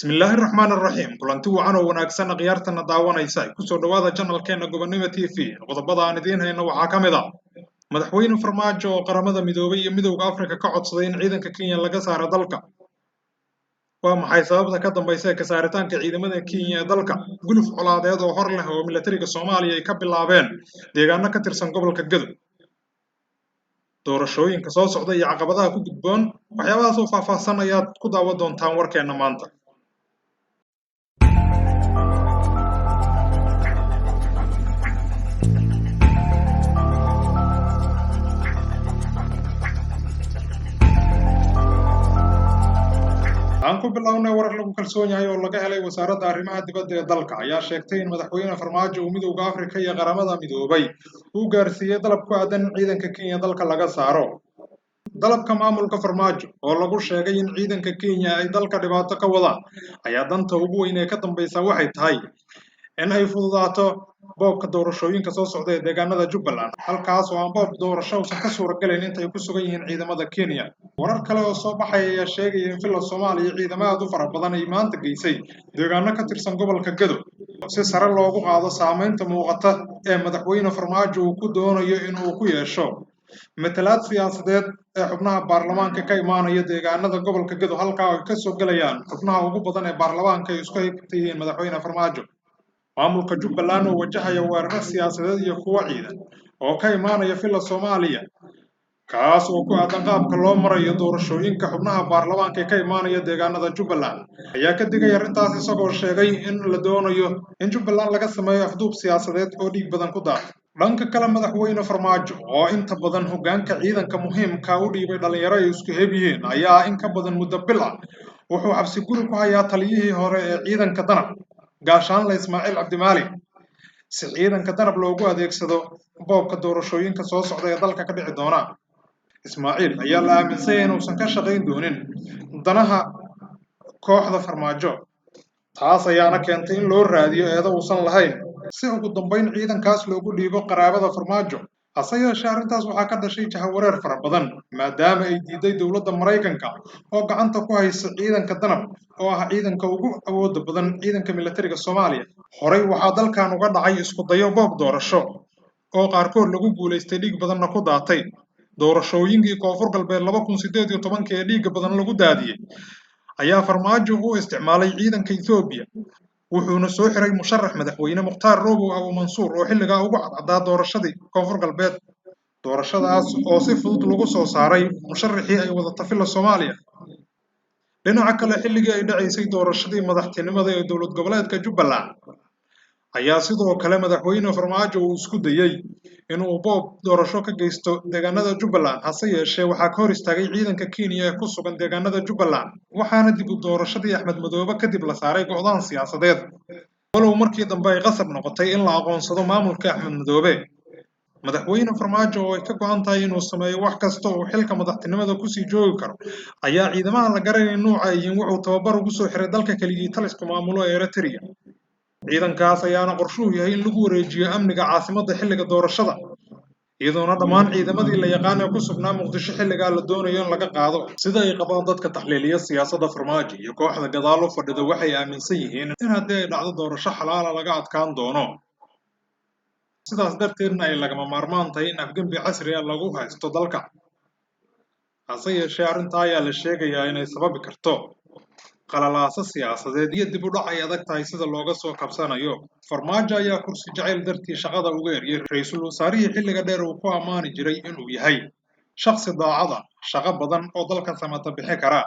Bismillaahi Raxmaani Raxiim. Kulanti wacan oo wanaagsan khiyaartana daawanaysa ku soo dhawaada channelkeena Gobonimo TV. Qodobada aan idiin hayno waxaa ka mid ah madaxweyne Farmaajo oo qaramada midoobay iyo midowga Afrika ka codsaday in ciidanka Kenya laga saaro dalka. Waa maxay sababta ka dambaysa ka saaritaanka ciidamada Kenya ee dalka? Guluf colaadeed oo hor leh oo militariga Soomaaliya ay ka bilaabeen deegaano ka tirsan gobolka Gadow. Doorashooyinka soo socda iyo caqabadaha ku gudboon waxyaabahaas oo faahfaahsan ayaad ku daawan doontaan warkeena maanta. aan ku bilownay warar lagu kalsoon yahay oo laga helay wasaaradda arrimaha dibadda ee dalka ayaa sheegtay in madaxweyne Farmaajo uu midowga Afrika iyo qaramada midoobay uu gaarsiiyay dalab ku aadan ciidanka Kenya dalka laga saaro. dalabka maamulka Farmaajo oo lagu sheegay in ciidanka Kenya ay dalka dhibaato ka wadaan ayaa danta ugu weyn ee ka dambaysa waxay tahay in ay fududaato boobka doorashooyinka soo socda ee deegaanada Jubbaland halkaas oo aan boob doorasho uusan ka suuragelin inta ay ku sugan yihiin ciidamada Kenya. warar kale oo soo baxay ayaa sheegaya in fila Soomaaliya ciidamada fara badan ay maanta geysay deegaano ka tirsan gobolka Gadow si sare loogu qaado saameynta muuqata ee madaxweyne Farmaajo uu ku doonayo in uu ku yeesho matalaad siyaasadeed ee xubnaha baarlamaanka ka imaanaya deegaanada gobolka Gadow halka ay ka soo galayaan xubnaha ugu badan ee baarlamaanka ay isku hay'ateen madaxweyne Farmaajo. maamulka Jubbaland oo wajahaya weeraro siyaasadeed iyo kuwo ciidan oo ka imaanaya fila Soomaaliya kaas oo ku aadan qaabka loo marayo doorashooyinka xubnaha baarlamaanka ee ka imaanaya deegaanada Jubbaland ayaa ka digay arrintaas isagoo sheegay in la doonayo in Jubbaland laga sameeyo afduub siyaasadeed oo dhiig badan ku daata. dhanka kale madaxweyne Farmaajo oo inta badan hoggaanka ciidanka muhiimka u dhiibay dhalinyaro ay isku heb yihiin ayaa in ka badan muddo bil ah wuxuu xabsi guri ku hayaa taliyihii hore ee ciidanka danab gaashaanle Ismaaciil Cabdimaalik si ciidanka danab loogu adeegsado boobka doorashooyinka soo socda ee dalka ka dhici doona. Ismaaciil ayaa la aaminsan yahay inuusan ka shaqayn doonin danaha kooxda Farmaajo taas ayaana keentay in loo raadiyo eedo uusan lahayn si ugu dambeyn ciidankaas loogu dhiibo qaraabada Farmaajo. hase yeeshee arrintaas waxaa ka dhashay jahawareer fara badan maadaama ay diiday dowladda Maraykanka oo gacanta ku haysa ciidanka danab oo ah ciidanka ugu awoodda badan ciidanka militariga Soomaaliya. horey waxaa dalkan uga dhacay isku dayo boob doorasho oo qaarkood lagu guuleystay dhiig badanna ku daatay. doorashooyinkii Koonfur Galbeed 2018 ee dhiig badan lagu daadiyay ayaa Farmaajo u isticmaalay ciidanka Itoobiya wuxuuna soo xiray musharax madaxweyne Mukhtaar Roobo Abu Mansuur oo xilligaa ugu cadcaddaa doorashadii Koonfur Galbeed. doorashadaas oo si fudud lagu soo saaray musharaxii ay wadata fila Soomaaliya. dhinaca kale xilligii ay dhacaysay doorashadii madaxtinimada ee dowlad goboleedka Jubbaland ayaa sidoo kale madaxweyne Farmaajo uu isku dayay inuu boob doorasho ka geysto deegaanada Jubbaland hase yeeshee waxaa ka hor istaagay ciidanka Kenya ee ku sugan deegaanada Jubbaland waxaana dib u doorashadii Axmed Madoobe kadib la saaray go'aan siyaasadeed walow markii dambe ay qasab noqotay in la aqoonsado maamulka Axmed Madoobe. madaxweyne Farmaajo oo ay ka go'an tahay inuu sameeyo wax kasta oo xilka madaxtinimada ku sii joogi karo ayaa ciidamada la garanay nooca yihiin wuxuu tababar ugu soo xiray dalka kaligii taliska maamulo ee Eritrea. ciidankaas ayaana qorshuhu yahay in lagu wareejiyo amniga caasimadda xilliga doorashada iyadoona dhammaan ciidamadii la yaqaan ee ku sugnaa Muqdisho xilligaa la doonayo in laga qaado. sida ay qabaan dadka taxliiliya siyaasadda Farmaajo iyo kooxda gadaal u fadhida waxay aaminsan yihiin in haddii ay dhacdo doorasho xalaala laga adkaan doono sidaas darteedna ay lagama maarmaan tahay in afgembi casri ah lagu haysto dalka. hase yeeshee arrintaa ayaa la sheegayaa inay sababi karto qalalaasa siyaasadeed iyo dib u dhac ay adag tahay sida looga soo kabsanayo. Farmaajo ayaa kursi jacayl dartii shaqada uga eryay ra'iisul wasaarihii xilliga dheer uu ku ammaani jiray inuu yahay shakhsi daacada shaqo badan oo dalka samata bixi kara